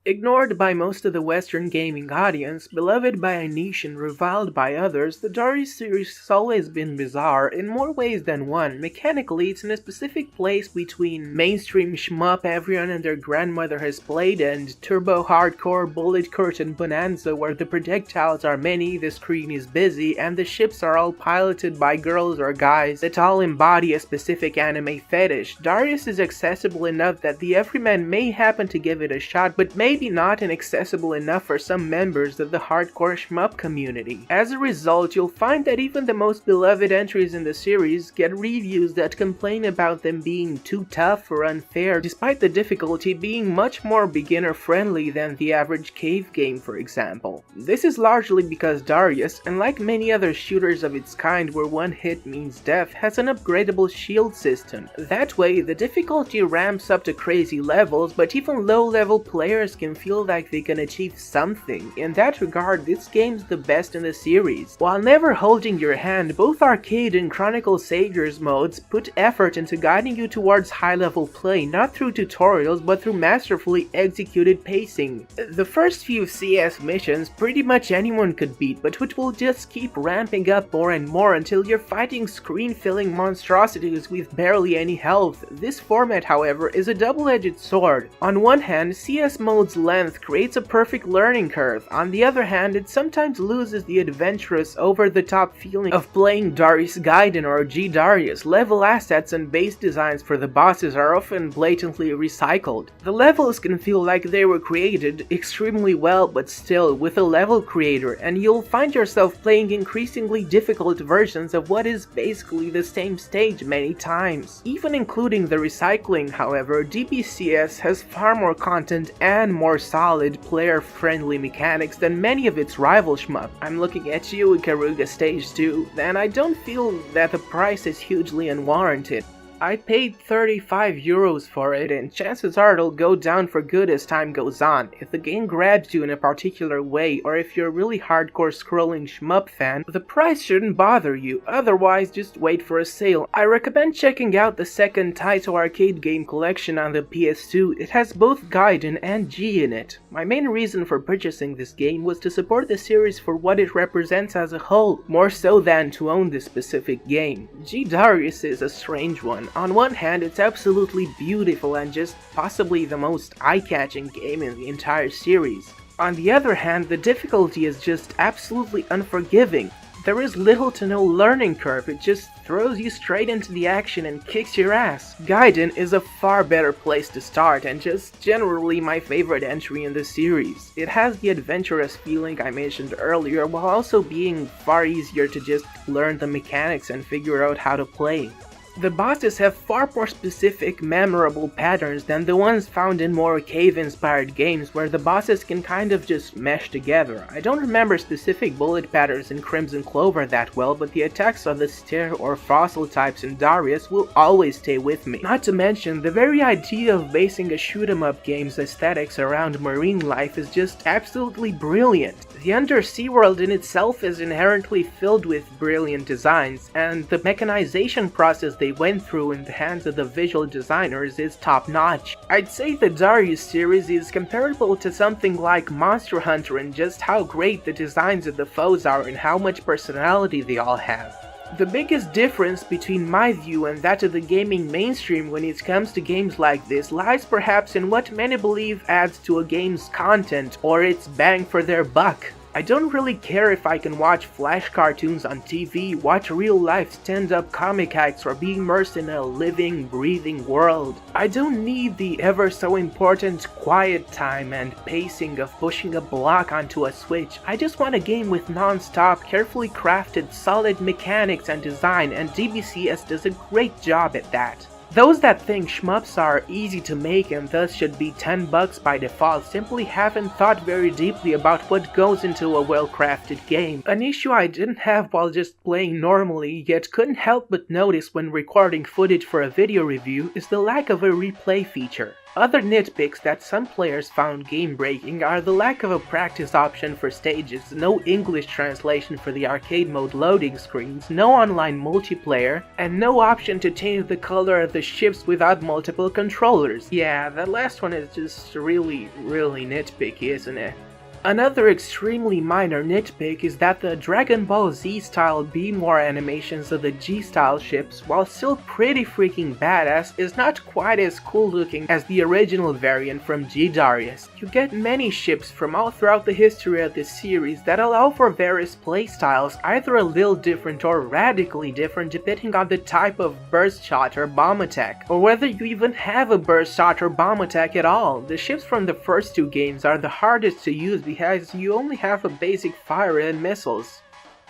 Ignored by most of the Western gaming audience, beloved by a niche and reviled by others, the Darius series has always been bizarre in more ways than one. Mechanically, it's in a specific place between mainstream shmup everyone and their grandmother has played and turbo hardcore bullet curtain bonanza where the projectiles are many, the screen is busy, and the ships are all piloted by girls or guys that all embody a specific anime fetish. Darius is accessible enough that the everyman may happen to give it a shot, but maybe not inaccessible enough for some members of the hardcore shmup community. As a result, you'll find that even the most beloved entries in the series get reviews that complain about them being too tough or unfair, despite the difficulty being much more beginner-friendly than the average cave game, for example. This is largely because Darius, unlike many other shooters of its kind where one hit means death, has an upgradable shield system. That way, the difficulty ramps up to crazy levels, but even low-level players can feel like they can achieve something. In that regard, this game's the best in the series. While never holding your hand, both Arcade and Chronicle Saviours modes put effort into guiding you towards high-level play, not through tutorials but through masterfully executed pacing. The first few CS missions pretty much anyone could beat, but which will just keep ramping up more and more until you're fighting screen-filling monstrosities with barely any health. This format, however, is a double-edged sword. On one hand, CS mode's length creates a perfect learning curve. On the other hand, it sometimes loses the adventurous, over-the-top feeling of playing Darius Gaiden or g-darius. Level assets and base designs for the bosses are often blatantly recycled. The levels can feel like they were created extremely well, but still with a level creator, and you'll find yourself playing increasingly difficult versions of what is basically the same stage many times. Even including the recycling, however, DBCS has far more content and more solid, player-friendly mechanics than many of its rival shmup. I'm looking at you, Ikaruga Stage 2, and I don't feel that the price is hugely unwarranted. I paid 35 euros for it, and chances are it'll go down for good as time goes on. If the game grabs you in a particular way, or if you're a really hardcore scrolling shmup fan, the price shouldn't bother you, otherwise just wait for a sale. I recommend checking out the second Taito arcade game collection on the PS2, it has both Gaiden and G in it. My main reason for purchasing this game was to support the series for what it represents as a whole, more so than to own this specific game. g-darius is a strange one. On one hand, it's absolutely beautiful and just possibly the most eye-catching game in the entire series. On the other hand, the difficulty is just absolutely unforgiving. There is little to no learning curve, it just throws you straight into the action and kicks your ass. Gaiden is a far better place to start and just generally my favorite entry in the series. It has the adventurous feeling I mentioned earlier while also being far easier to just learn the mechanics and figure out how to play. The bosses have far more specific, memorable patterns than the ones found in more cave-inspired games where the bosses can kind of just mesh together. I don't remember specific bullet patterns in Crimson Clover that well, but the attacks of the stair or fossil types in Darius will always stay with me. Not to mention, the very idea of basing a shoot-em-up game's aesthetics around marine life is just absolutely brilliant. The undersea world in itself is inherently filled with brilliant designs, and the mechanization process they went through in the hands of the visual designers is top-notch. I'd say the Darius series is comparable to something like Monster Hunter in just how great the designs of the foes are and how much personality they all have. The biggest difference between my view and that of the gaming mainstream when it comes to games like this lies perhaps in what many believe adds to a game's content or its bang for their buck. I don't really care if I can watch flash cartoons on TV, watch real-life stand-up comic acts, or be immersed in a living, breathing world. I don't need the ever-so-important quiet time and pacing of pushing a block onto a switch. I just want a game with non-stop, carefully crafted, solid mechanics and design, and DBCS does a great job at that. Those that think shmups are easy to make and thus should be $10 by default simply haven't thought very deeply about what goes into a well-crafted game. An issue I didn't have while just playing normally, yet couldn't help but notice when recording footage for a video review, is the lack of a replay feature. Other nitpicks that some players found game-breaking are the lack of a practice option for stages, no English translation for the arcade mode loading screens, no online multiplayer, and no option to change the color of the ships without multiple controllers. Yeah, that last one is just really nitpicky, isn't it? Another extremely minor nitpick is that the Dragon Ball Z style beam war animations of the G style ships, while still pretty freaking badass, is not quite as cool looking as the original variant from g-darius. You get many ships from all throughout the history of this series that allow for various playstyles, either a little different or radically different depending on the type of burst shot or bomb attack, or whether you even have a burst shot or bomb attack at all. The ships from the first two games are the hardest to use because you only have a basic fire and missiles.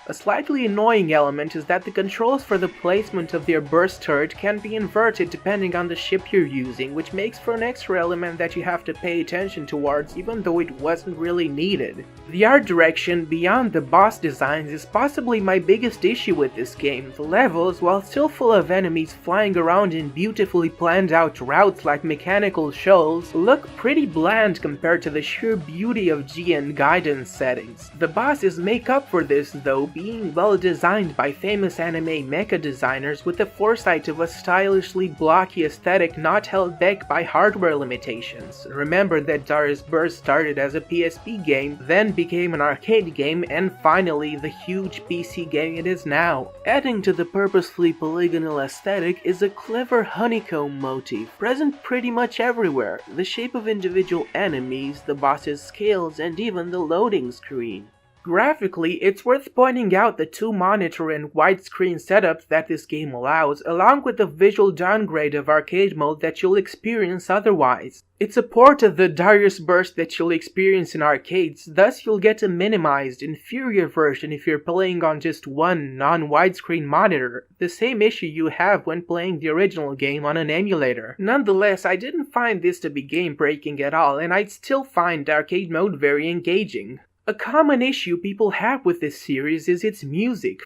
A slightly annoying element is that the controls for the placement of their burst turret can be inverted depending on the ship you're using, which makes for an extra element that you have to pay attention towards even though it wasn't really needed. The art direction beyond the boss designs is possibly my biggest issue with this game. The levels, while still full of enemies flying around in beautifully planned out routes like mechanical shoals, look pretty bland compared to the sheer beauty of G and Gaiden's settings. The bosses make up for this though, being well designed by famous anime mecha designers with the foresight of a stylishly blocky aesthetic not held back by hardware limitations. Remember that Dariusburst started as a PSP game, then became an arcade game, and finally the huge PC game it is now. Adding to the purposefully polygonal aesthetic is a clever honeycomb motif, present pretty much everywhere, the shape of individual enemies, the boss's scales, and even the loading screen. Graphically, it's worth pointing out the 2-monitor and widescreen setups that this game allows, along with the visual downgrade of arcade mode that you'll experience otherwise. It's a port of the Dariusburst that you'll experience in arcades, thus you'll get a minimized, inferior version if you're playing on just one non-widescreen monitor, the same issue you have when playing the original game on an emulator. Nonetheless, I didn't find this to be game-breaking at all, and I'd still find arcade mode very engaging. A common issue people have with this series is its music.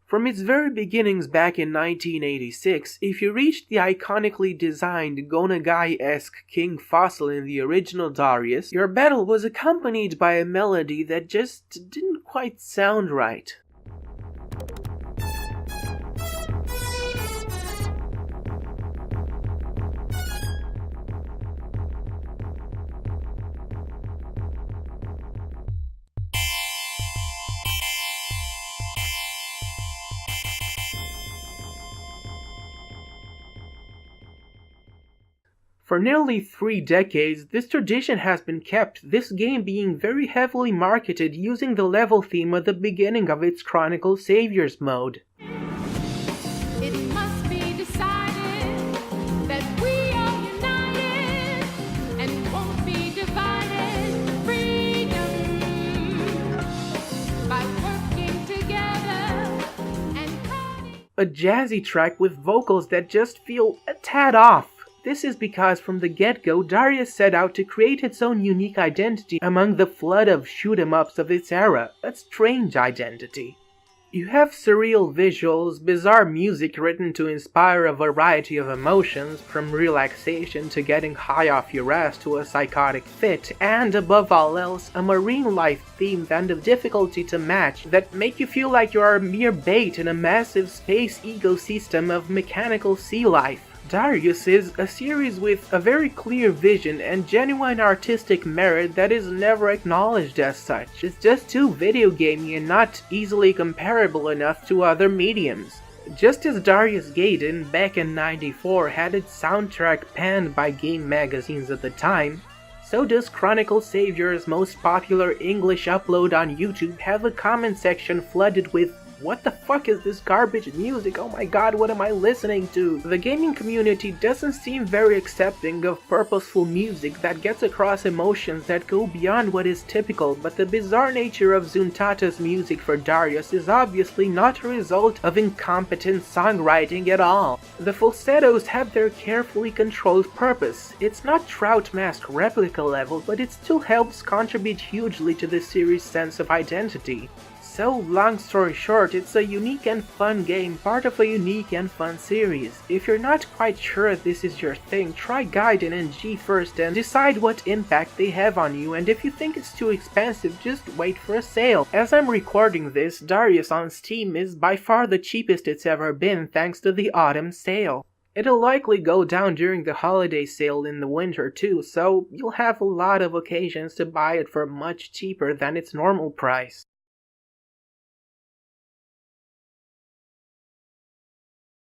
From its very beginnings back in 1986, if you reached the iconically designed Gonagai-esque King Fossil in the original Darius, your battle was accompanied by a melody that just didn't quite sound right. For nearly 3 decades, this tradition has been kept, this game being very heavily marketed using the level theme at the beginning of its Chronicle Saviours mode. It must be decided that we are united and won't be divided. Freedom by working together and cutting. A jazzy track with vocals that just feel a tad off. This is because from the get-go, Darius set out to create its own unique identity among the flood of shoot-em-ups of its era, a strange identity. You have surreal visuals, bizarre music written to inspire a variety of emotions, from relaxation to getting high off your ass to a psychotic fit, and above all else, a marine life theme and of difficulty to match that make you feel like you are a mere bait in a massive space ecosystem of mechanical sea life. Darius is a series with a very clear vision and genuine artistic merit that is never acknowledged as such. It's just too video gamey and not easily comparable enough to other mediums. Just as Darius Gaiden back in '94 had its soundtrack panned by game magazines at the time, so does Chronicle Saviours' most popular English upload on YouTube have a comment section flooded with What the fuck is this garbage music? Oh my god, what am I listening to? The gaming community doesn't seem very accepting of purposeful music that gets across emotions that go beyond what is typical, but the bizarre nature of Zuntata's music for Darius is obviously not a result of incompetent songwriting at all. The falsettos have their carefully controlled purpose. It's not Trout Mask replica level, but it still helps contribute hugely to the series' sense of identity. So, long story short, it's a unique and fun game, part of a unique and fun series. If you're not quite sure this is your thing, try Gaiden and G first and decide what impact they have on you, and if you think it's too expensive, just wait for a sale. As I'm recording this, Darius on Steam is by far the cheapest it's ever been thanks to the autumn sale. It'll likely go down during the holiday sale in the winter too, so you'll have a lot of occasions to buy it for much cheaper than its normal price.